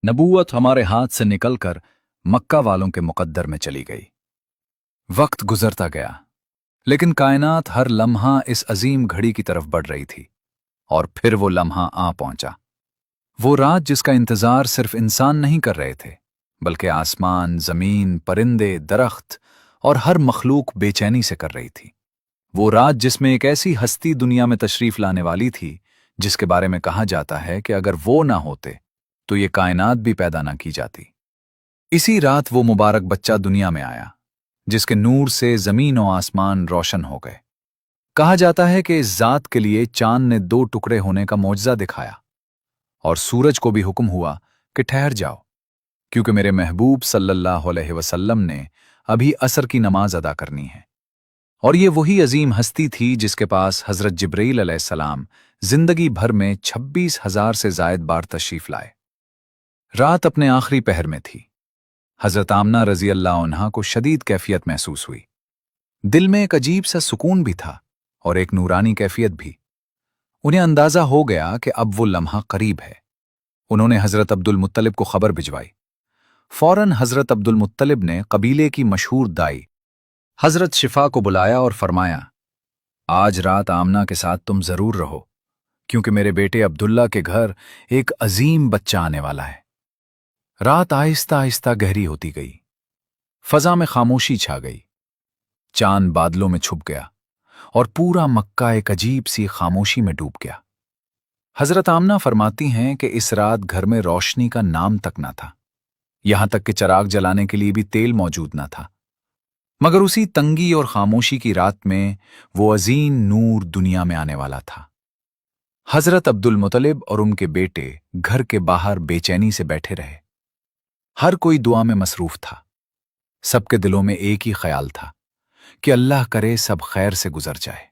नबूवत हमारे हाथ से निकलकर मक्का वालों के मुकद्दर में चली गई। वक्त गुजरता गया, लेकिन कायनात हर लम्हा इस अजीम घड़ी की तरफ बढ़ रही थी। और फिर वो लम्हा आ पहुंचा, वो रात जिसका इंतजार सिर्फ इंसान नहीं कर रहे थे, बल्कि आसमान, जमीन, परिंदे, दरख्त और हर मखलूक बेचैनी से कर रही थी। वो रात जिसमें एक ऐसी हस्ती दुनिया में तशरीफ लाने वाली थी जिसके बारे में कहा जाता है कि अगर वो ना होते तो ये कायनात भी पैदा ना की जाती। इसी रात वो मुबारक बच्चा दुनिया में आया जिसके नूर से जमीन और आसमान रोशन हो गए। कहा जाता है कि इस जात के लिए चांद ने 2 टुकड़े होने का मौजज़ा दिखाया और सूरज को भी हुक्म हुआ कि ठहर जाओ, क्योंकि मेरे महबूब सल्लल्लाहु अलैहि वसल्लम ने अभी असर की नमाज अदा करनी है। और ये वही अजीम हस्ती थी जिसके पास हजरत जिब्रील अलैहिस्सलाम जिंदगी भर में 26,000 से जायद बार तशरीफ लाए। रात अपने आखिरी पहर में थी। हजरत आमना रजी अल्लाह अन्हा को शदीद कैफियत महसूस हुई। दिल में एक अजीब सा सुकून भी था और एक नूरानी कैफियत भी। उन्हें अंदाजा हो गया कि अब वो लम्हा करीब है। उन्होंने हजरत अब्दुल मुत्तलिब को खबर भिजवाई। फौरन हजरत अब्दुल मुत्तलिब ने कबीले की मशहूर दाई हजरत शिफा को बुलाया और फरमाया, आज रात आमना के साथ तुम जरूर रहो, क्योंकि मेरे बेटे अब्दुल्ला के घर एक अजीम बच्चा आने वाला है। रात आहिस्ता आहिस्ता गहरी होती गई। फजा में खामोशी छा गई। चांद बादलों में छुप गया और पूरा मक्का एक अजीब सी खामोशी में डूब गया। हजरत आमना फरमाती हैं कि इस रात घर में रोशनी का नाम तक ना था, यहां तक कि चिराग जलाने के लिए भी तेल मौजूद ना था। मगर उसी तंगी और खामोशी की रात में वो अजीम नूर दुनिया में आने वाला था। हजरत अब्दुल मुत्तलिब और उनके बेटे घर के बाहर बेचैनी से बैठे रहे। हर कोई दुआ में मसरूफ था। सबके दिलों में एक ही ख्याल था कि अल्लाह करे सब खैर से गुजर जाए।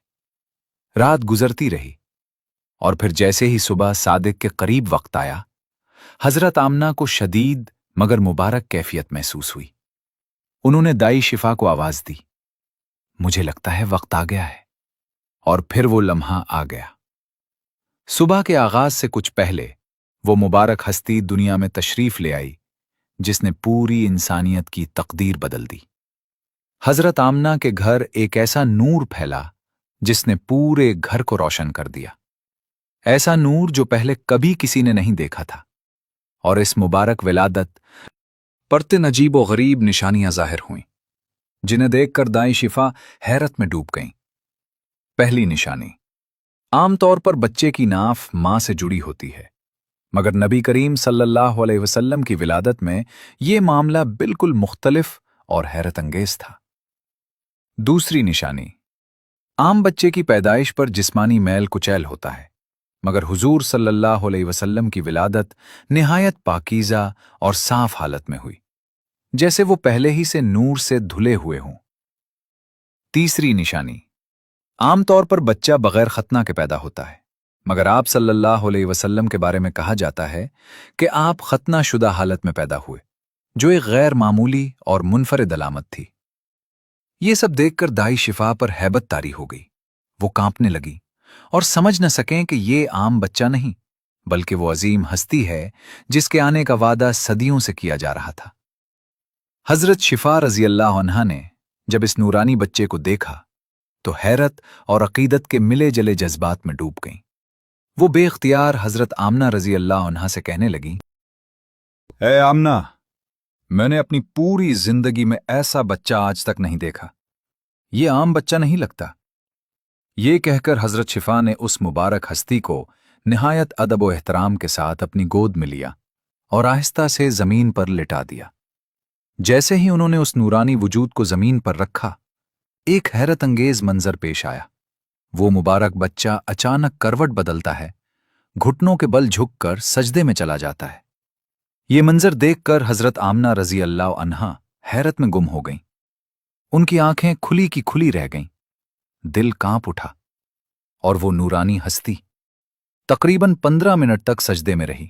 रात गुजरती रही और फिर जैसे ही सुबह सादिक के करीब वक्त आया, हजरत आमना को शदीद मगर मुबारक कैफियत महसूस हुई। उन्होंने दाई शिफा को आवाज दी, मुझे लगता है वक्त आ गया है। और फिर वो लम्हा आ गया। सुबह के आगाज से कुछ पहले वो मुबारक हस्ती दुनिया में तशरीफ ले आई جس نے پوری انسانیت کی تقدیر بدل دی۔ حضرت آمنہ کے گھر ایک ایسا نور پھیلا جس نے پورے گھر کو روشن کر دیا، ایسا نور جو پہلے کبھی کسی نے نہیں دیکھا تھا۔ اور اس مبارک ولادت پر عجیب و غریب نشانیاں ظاہر ہوئیں، جنہیں دیکھ کر دائیں شفا حیرت میں ڈوب گئیں۔ پہلی نشانی، عام طور پر بچے کی ناف ماں سے جڑی ہوتی ہے، مگر نبی کریم صلی اللہ علیہ وسلم کی ولادت میں یہ معاملہ بالکل مختلف اور حیرت انگیز تھا۔ دوسری نشانی، عام بچے کی پیدائش پر جسمانی میل کچیل ہوتا ہے، مگر حضور صلی اللہ علیہ وسلم کی ولادت نہایت پاکیزہ اور صاف حالت میں ہوئی، جیسے وہ پہلے ہی سے نور سے دھلے ہوئے ہوں۔ تیسری نشانی، عام طور پر بچہ بغیر ختنہ کے پیدا ہوتا ہے، مگر آپ صلی اللہ علیہ وسلم کے بارے میں کہا جاتا ہے کہ آپ ختنہ شدہ حالت میں پیدا ہوئے، جو ایک غیر معمولی اور منفرد علامت تھی۔ یہ سب دیکھ کر دائی شفا پر ہیبت طاری ہو گئی، وہ کانپنے لگی اور سمجھ نہ سکیں کہ یہ عام بچہ نہیں، بلکہ وہ عظیم ہستی ہے جس کے آنے کا وعدہ صدیوں سے کیا جا رہا تھا۔ حضرت شفا رضی اللہ عنہا نے جب اس نورانی بچے کو دیکھا تو حیرت اور عقیدت کے ملے جلے جذبات میں ڈوب گئیں۔ وہ بے اختیار حضرت آمنہ رضی اللہ عنہا سے کہنے لگیں، اے آمنہ، میں نے اپنی پوری زندگی میں ایسا بچہ آج تک نہیں دیکھا، یہ عام بچہ نہیں لگتا۔ یہ کہہ کر حضرت شفا نے اس مبارک ہستی کو نہایت ادب و احترام کے ساتھ اپنی گود میں لیا اور آہستہ سے زمین پر لٹا دیا۔ جیسے ہی انہوں نے اس نورانی وجود کو زمین پر رکھا، ایک حیرت انگیز منظر پیش آیا۔ وہ مبارک بچہ اچانک کروٹ بدلتا ہے، گھٹنوں کے بل جھک کر سجدے میں چلا جاتا ہے۔ یہ منظر دیکھ کر حضرت آمنہ رضی اللہ عنہا حیرت میں گم ہو گئیں، ان کی آنکھیں کھلی کی کھلی رہ گئیں، دل کانپ اٹھا، اور وہ نورانی ہستی تقریباً 15 منٹ تک سجدے میں رہی،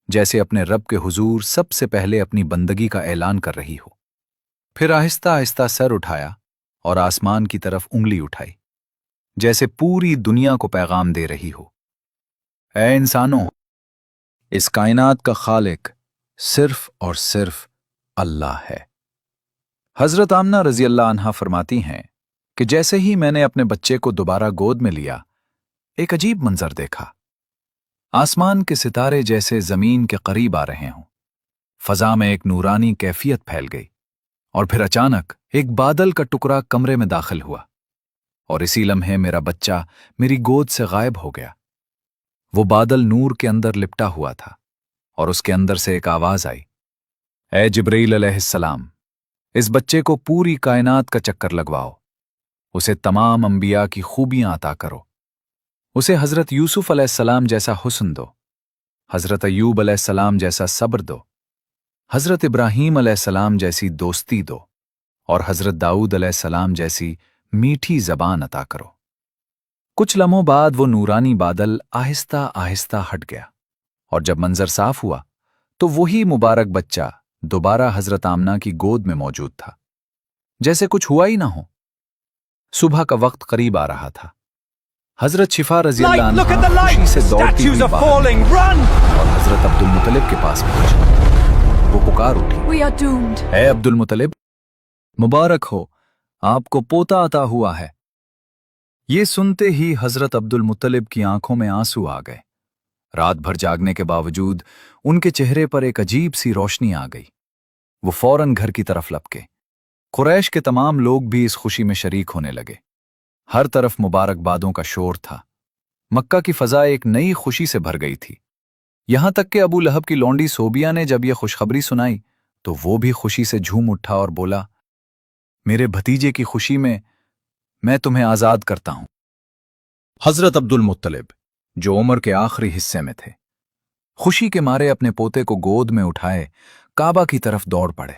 جیسے اپنے رب کے حضور سب سے پہلے اپنی بندگی کا اعلان کر رہی ہو۔ پھر آہستہ آہستہ سر اٹھایا اور آسمان کی طرف انگلی اٹھائی، جیسے پوری دنیا کو پیغام دے رہی ہو، اے انسانوں، اس کائنات کا خالق صرف اور صرف اللہ ہے۔ حضرت آمنہ رضی اللہ عنہا فرماتی ہیں کہ جیسے ہی میں نے اپنے بچے کو دوبارہ گود میں لیا، ایک عجیب منظر دیکھا۔ آسمان کے ستارے جیسے زمین کے قریب آ رہے ہوں، فضا میں ایک نورانی کیفیت پھیل گئی، اور پھر اچانک ایک بادل کا ٹکڑا کمرے میں داخل ہوا، اور اسی لمحے میرا بچہ میری گود سے غائب ہو گیا۔ وہ بادل نور کے اندر لپٹا ہوا تھا، اور اس کے اندر سے ایک آواز آئی، اے جبرائیل علیہ السلام، اس بچے کو پوری کائنات کا چکر لگواؤ، اسے تمام انبیاء کی خوبیاں عطا کرو، اسے حضرت یوسف علیہ السلام جیسا حسن دو، حضرت ایوب علیہ السلام جیسا صبر دو، حضرت ابراہیم علیہ السلام جیسی دوستی دو، اور حضرت داؤد علیہ السلام جیسی میٹھی زبان عطا کرو۔ کچھ لمحوں بعد وہ نورانی بادل آہستہ آہستہ ہٹ گیا، اور جب منظر صاف ہوا تو وہی مبارک بچہ دوبارہ حضرت آمنہ کی گود میں موجود تھا، جیسے کچھ ہوا ہی نہ ہو۔ صبح کا وقت قریب آ رہا تھا۔ حضرت شفا رضی اللہ عنہا خوشی سے دوڑتی ہوئی باہر نکلی اور حضرت عبد المطلب کے پاس پہنچی۔ وہ پکار اٹھی، اے عبد المطلب، مبارک ہو، آپ کو پوتا عطا ہوا ہے۔ یہ سنتے ہی حضرت عبد المطلب کی آنکھوں میں آنسو آ گئے۔ رات بھر جاگنے کے باوجود ان کے چہرے پر ایک عجیب سی روشنی آ گئی۔ وہ فوراً گھر کی طرف لپکے۔ قریش کے تمام لوگ بھی اس خوشی میں شریک ہونے لگے۔ ہر طرف مبارکبادوں کا شور تھا۔ مکہ کی فضا ایک نئی خوشی سے بھر گئی تھی، یہاں تک کہ ابو لہب کی لونڈی صوبیہ نے جب یہ خوشخبری سنائی تو وہ بھی خوشی سے جھوم اٹھا اور بولا، میرے بھتیجے کی خوشی میں تمہیں آزاد کرتا ہوں۔ حضرت عبد المطلب، جو عمر کے آخری حصے میں تھے، خوشی کے مارے اپنے پوتے کو گود میں اٹھائے کعبہ کی طرف دوڑ پڑے۔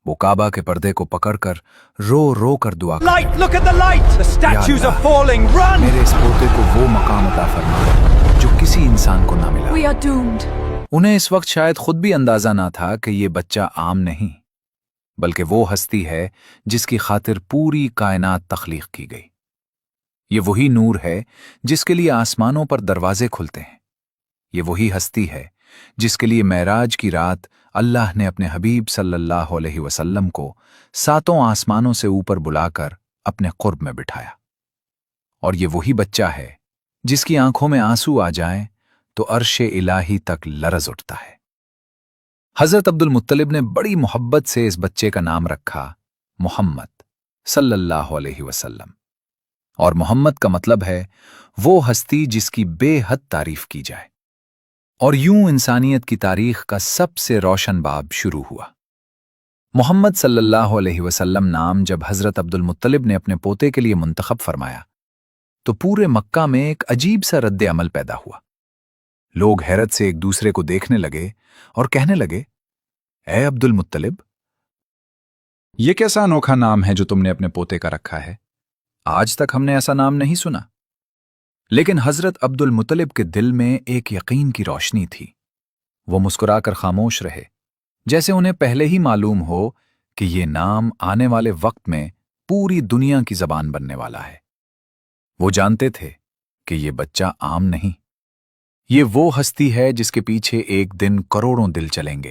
وہ کعبہ کے پردے کو پکڑ کر رو رو کر دعا کرے، میرے اس پوتے کو وہ مقام عطا فرما جو کسی انسان کو نہ ملا۔ انہیں اس وقت شاید خود بھی اندازہ نہ تھا کہ یہ بچہ عام نہیں، بلکہ وہ ہستی ہے جس کی خاطر پوری کائنات تخلیق کی گئی۔ یہ وہی نور ہے جس کے لیے آسمانوں پر دروازے کھلتے ہیں۔ یہ وہی ہستی ہے جس کے لیے معراج کی رات اللہ نے اپنے حبیب صلی اللہ علیہ وسلم کو 7 آسمانوں سے اوپر بلا کر اپنے قرب میں بٹھایا۔ اور یہ وہی بچہ ہے جس کی آنکھوں میں آنسو آ جائیں تو عرش الہی تک لرز اٹھتا ہے۔ حضرت عبد المطلب نے بڑی محبت سے اس بچے کا نام رکھا محمد صلی اللہ علیہ وسلم، اور محمد کا مطلب ہے وہ ہستی جس کی بے حد تعریف کی جائے۔ اور یوں انسانیت کی تاریخ کا سب سے روشن باب شروع ہوا۔ محمد صلی اللہ علیہ وسلم نام جب حضرت عبد المطلب نے اپنے پوتے کے لیے منتخب فرمایا تو پورے مکہ میں ایک عجیب سا رد عمل پیدا ہوا۔ لوگ حیرت سے ایک دوسرے کو دیکھنے لگے اور کہنے لگے، اے عبد المطلب، یہ کیسا انوکھا نام ہے جو تم نے اپنے پوتے کا رکھا ہے؟ آج تک ہم نے ایسا نام نہیں سنا۔ لیکن حضرت عبد المطلب کے دل میں ایک یقین کی روشنی تھی۔ وہ مسکرا کر خاموش رہے، جیسے انہیں پہلے ہی معلوم ہو کہ یہ نام آنے والے وقت میں پوری دنیا کی زبان بننے والا ہے۔ وہ جانتے تھے کہ یہ بچہ عام نہیں، یہ وہ ہستی ہے جس کے پیچھے ایک دن کروڑوں دل چلیں گے۔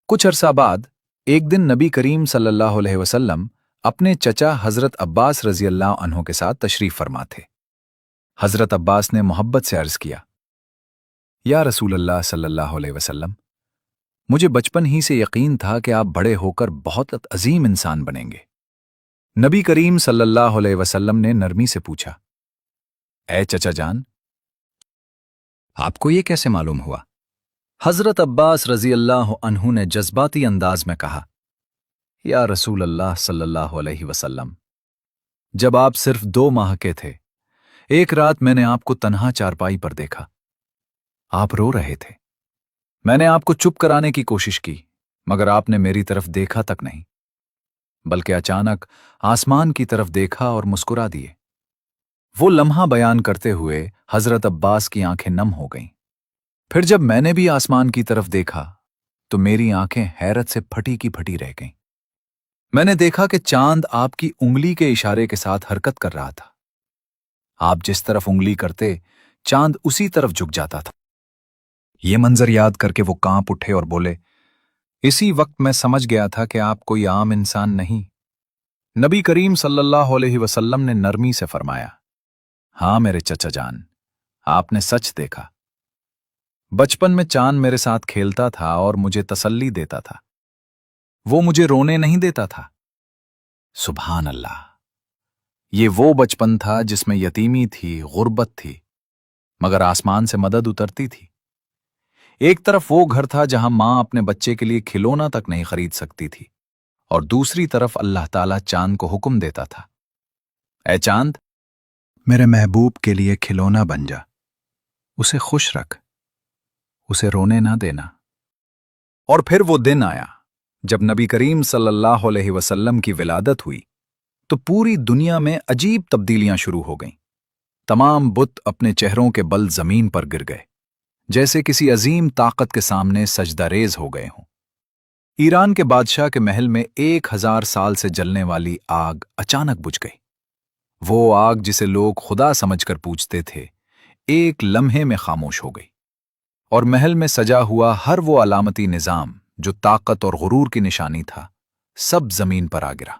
کچھ عرصہ بعد ایک دن نبی کریم صلی اللہ علیہ وسلم اپنے چچا حضرت عباس رضی اللہ عنہ کے ساتھ تشریف فرما تھے۔ حضرت عباس نے محبت سے عرض کیا، یا رسول اللہ صلی اللہ علیہ وسلم، مجھے بچپن ہی سے یقین تھا کہ آپ بڑے ہو کر بہت عظیم انسان بنیں گے۔ نبی کریم صلی اللہ علیہ وسلم نے نرمی سے پوچھا، اے چچا جان، آپ کو یہ کیسے معلوم ہوا؟ حضرت عباس رضی اللہ عنہ نے جذباتی انداز میں کہا، یا رسول اللہ صلی اللہ علیہ وسلم، جب آپ صرف 2 ماہ کے تھے، ایک رات میں نے آپ کو تنہا چارپائی پر دیکھا۔ آپ رو رہے تھے۔ میں نے آپ کو چپ کرانے کی کوشش کی، مگر آپ نے میری طرف دیکھا تک نہیں، بلکہ اچانک آسمان کی طرف دیکھا اور مسکرا دیے۔ وہ لمحہ بیان کرتے ہوئے حضرت عباس کی آنکھیں نم ہو گئیں۔ پھر جب میں نے بھی آسمان کی طرف دیکھا تو میری آنکھیں حیرت سے پھٹی کی پھٹی رہ گئیں۔ میں نے دیکھا کہ چاند آپ کی انگلی کے اشارے کے ساتھ حرکت کر رہا تھا۔ آپ جس طرف انگلی کرتے چاند اسی طرف جھک جاتا تھا۔ یہ منظر یاد کر کے وہ کانپ اٹھے اور بولے، اسی وقت میں سمجھ گیا تھا کہ آپ کوئی عام انسان نہیں۔ نبی کریم صلی اللہ علیہ وسلم نے نرمی سے فرمایا، ہاں میرے چچا جان، آپ نے سچ دیکھا۔ بچپن میں چاند میرے ساتھ کھیلتا تھا اور مجھے تسلی دیتا تھا، وہ مجھے رونے نہیں دیتا تھا۔ سبحان اللہ، یہ وہ بچپن تھا جس میں یتیمی تھی، غربت تھی، مگر آسمان سے مدد اترتی تھی۔ ایک طرف وہ گھر تھا جہاں ماں اپنے بچے کے لیے کھلونا تک نہیں خرید سکتی تھی، اور دوسری طرف اللہ تعالیٰ چاند کو حکم دیتا تھا، اے چاند، میرے محبوب کے لیے کھلونا بن جا، اسے خوش رکھ، اسے رونے نہ دینا۔ اور پھر وہ دن آیا جب نبی کریم صلی اللہ علیہ وسلم کی ولادت ہوئی تو پوری دنیا میں عجیب تبدیلیاں شروع ہو گئیں۔ تمام بت اپنے چہروں کے بل زمین پر گر گئے، جیسے کسی عظیم طاقت کے سامنے سجدہ ریز ہو گئے ہوں۔ ایران کے بادشاہ کے محل میں 1000 سال سے جلنے والی آگ اچانک بجھ گئی۔ وہ آگ جسے لوگ خدا سمجھ کر پوجتے تھے، ایک لمحے میں خاموش ہو گئی، اور محل میں سجا ہوا ہر وہ علامتی نظام جو طاقت اور غرور کی نشانی تھا، سب زمین پر آ گرا۔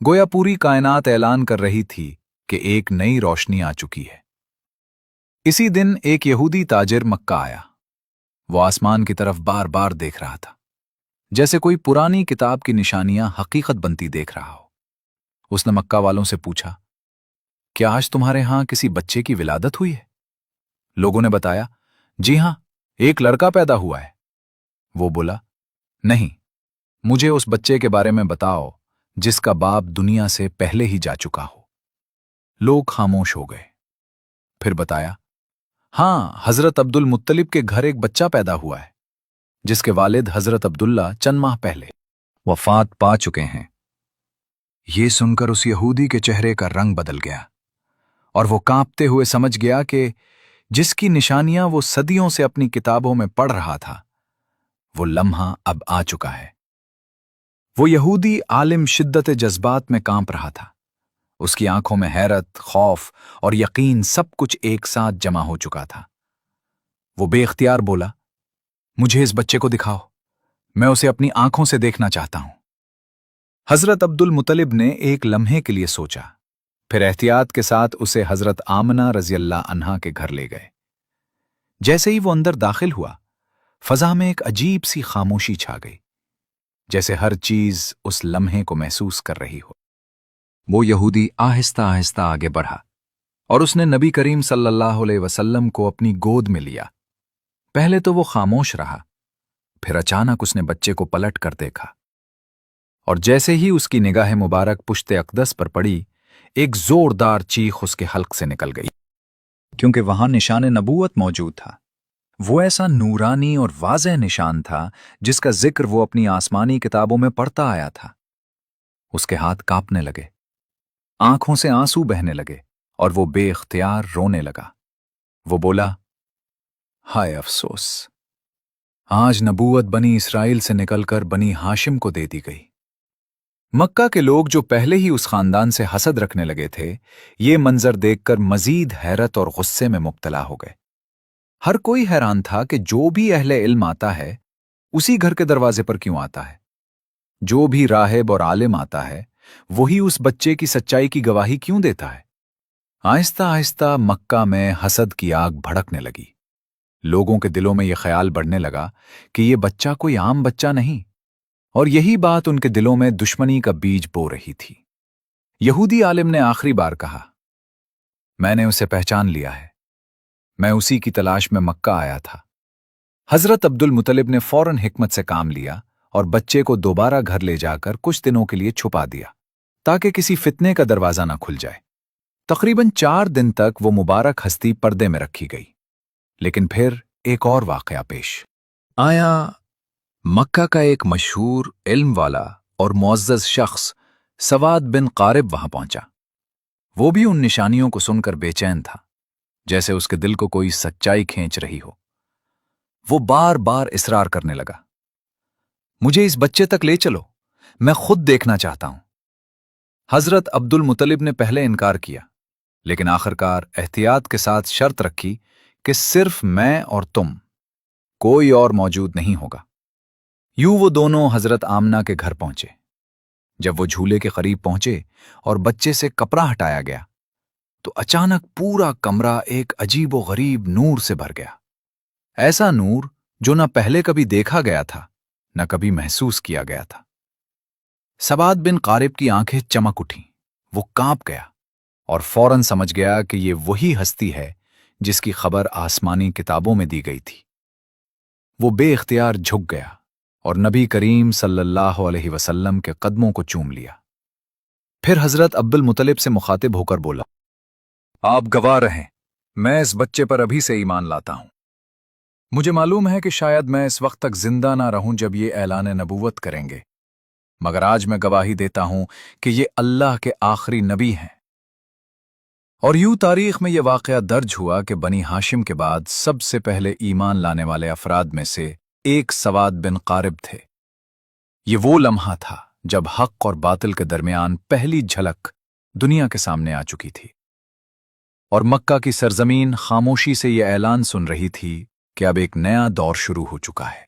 گویا پوری کائنات اعلان کر رہی تھی کہ ایک نئی روشنی آ چکی ہے۔ اسی دن ایک یہودی تاجر مکہ آیا۔ وہ آسمان کی طرف بار بار دیکھ رہا تھا، جیسے کوئی پرانی کتاب کی نشانیاں حقیقت بنتی دیکھ رہا ہو۔ اس نے مکہ والوں سے پوچھا، کیا آج تمہارے ہاں کسی بچے کی ولادت ہوئی ہے؟ لوگوں نے بتایا، جی ہاں، ایک لڑکا پیدا ہوا ہے۔ وہ بولا، نہیں، مجھے اس بچے کے بارے میں بتاؤ جس کا باپ دنیا سے پہلے ہی جا چکا ہو۔ لوگ خاموش ہو گئے۔ پھر بتایا، ہاں، حضرت عبد المطلب کے گھر ایک بچہ پیدا ہوا ہے جس کے والد حضرت عبداللہ چند ماہ پہلے وفات پا چکے ہیں۔ یہ سن کر اس یہودی کے چہرے کا رنگ بدل گیا، اور وہ کانپتے ہوئے سمجھ گیا کہ جس کی نشانیاں وہ صدیوں سے اپنی کتابوں میں پڑھ رہا تھا، وہ لمحہ اب آ چکا ہے۔ وہ یہودی عالم شدت جذبات میں کانپ رہا تھا۔ اس کی آنکھوں میں حیرت، خوف اور یقین سب کچھ ایک ساتھ جمع ہو چکا تھا۔ وہ بے اختیار بولا، मुझे इस बच्चे को दिखाओ, मैं उसे अपनी आंखों से देखना चाहता हूं। हजरत अब्दुल मुतलिब ने एक लम्हे के लिए सोचा, फिर एहतियात के साथ उसे हजरत आमना रज़ियल्लाह अन्हा के घर ले गए। जैसे ही वो अंदर दाखिल हुआ, फजा में एक अजीब सी खामोशी छा गई, जैसे हर चीज उस लम्हे को महसूस कर रही हो। वो यहूदी आहिस्ता आहिस्ता आगे बढ़ा और उसने नबी करीम सल्लल्लाहु अलैहि वसल्लम को अपनी गोद में लिया। पहले तो वो खामोश रहा, फिर अचानक उसने बच्चे को पलट कर देखा, और जैसे ही उसकी निगाह मुबारक पुश्ते अक़दस पर पड़ी, एक जोरदार चीख उसके हल्क से निकल गई, क्योंकि वहां निशान नबूवत मौजूद था। वो ऐसा नूरानी और वाज़ेह निशान था जिसका जिक्र वो अपनी आसमानी किताबों में पढ़ता आया था। उसके हाथ कांपने लगे, आंखों से आंसू बहने लगे और वो बेख्तियार रोने लगा। वो बोला, हाय अफसोस, आज नबूवत बनी इसराइल से निकलकर बनी हाशिम को दे दी गई। मक्का के लोग जो पहले ही उस खानदान से हसद रखने लगे थे, ये मंजर देखकर मजीद हैरत और गुस्से में मुब्तला हो गए। हर कोई हैरान था कि जो भी अहले इल्म आता है, उसी घर के दरवाजे पर क्यों आता है? जो भी राहिब और आलिम आता है, वही उस बच्चे की सच्चाई की गवाही क्यों देता है? आहिस्ता आहिस्ता मक्का में हसद की आग भड़कने लगी। लोगों के दिलों में यह ख्याल बढ़ने लगा कि यह बच्चा कोई आम बच्चा नहीं, और यही बात उनके दिलों में दुश्मनी का बीज बो रही थी। यहूदी आलिम ने आखिरी बार कहा, मैंने उसे पहचान लिया है, मैं उसी की तलाश में मक्का आया था। हजरत अब्दुल मुतलिब ने फौरन हिकमत से काम लिया और बच्चे को दोबारा घर ले जाकर कुछ दिनों के लिए छुपा दिया, ताकि किसी फितने का दरवाजा ना खुल जाए। तकरीबन 4 दिन तक वो मुबारक हस्ती पर्दे में रखी गई, लेकिन फिर एक और वाकया पेश आया। मक्का का एक मशहूर इल्म वाला और मुअज़्ज़ज़ शख्स सवाद बिन क़ारिब वहां पहुंचा। वो भी उन निशानियों को सुनकर बेचैन था, जैसे उसके दिल को कोई सच्चाई खींच रही हो। वो बार बार इसरार करने लगा, मुझे इस बच्चे तक ले चलो, मैं खुद देखना चाहता हूं। हजरत अब्दुल मुतलिब ने पहले इनकार किया, लेकिन आखिरकार एहतियात के साथ शर्त रखी कि सिर्फ मैं और तुम, कोई और मौजूद नहीं होगा। यूं वो दोनों हजरत आमना के घर पहुंचे। जब वो झूले के करीब पहुंचे और बच्चे से कपड़ा हटाया गया, तो अचानक पूरा कमरा एक अजीबो गरीब नूर से भर गया। ऐसा नूर जो न पहले कभी देखा गया था, न कभी महसूस किया गया था। सवाद बिन क़ारिब की आंखें चमक उठीं, वो कांप गया और फौरन समझ गया कि ये वही हस्ती है जिसकी खबर आसमानी किताबों में दी गई थी। वो बेइख्तियार झुक गया और नबी करीम सल्लल्लाहु अलैहि वसल्लम के कदमों को चूम लिया। फिर हजरत अब्दुल मुतलिब से मुखातिब होकर बोला, आप गवाह रहें, मैं इस बच्चे पर अभी से ईमान लाता हूं। मुझे मालूम है कि शायद मैं इस वक्त तक जिंदा ना रहूं जब ये ऐलान नबूवत करेंगे, मगर आज मैं गवाही देता हूं कि ये अल्लाह के आखिरी नबी हैं। और यूं तारीख में यह वाकया दर्ज हुआ कि बनी हाशिम के बाद सबसे पहले ईमान लाने वाले अफराद में से एक सवाद बिन क़ारिब थे। ये वो लम्हा था जब हक और बातिल के दरमियान पहली झलक दुनिया के सामने आ चुकी थी, और मक्का की सरजमीन खामोशी से यह ऐलान सुन रही थी कि अब एक नया दौर शुरू हो चुका है।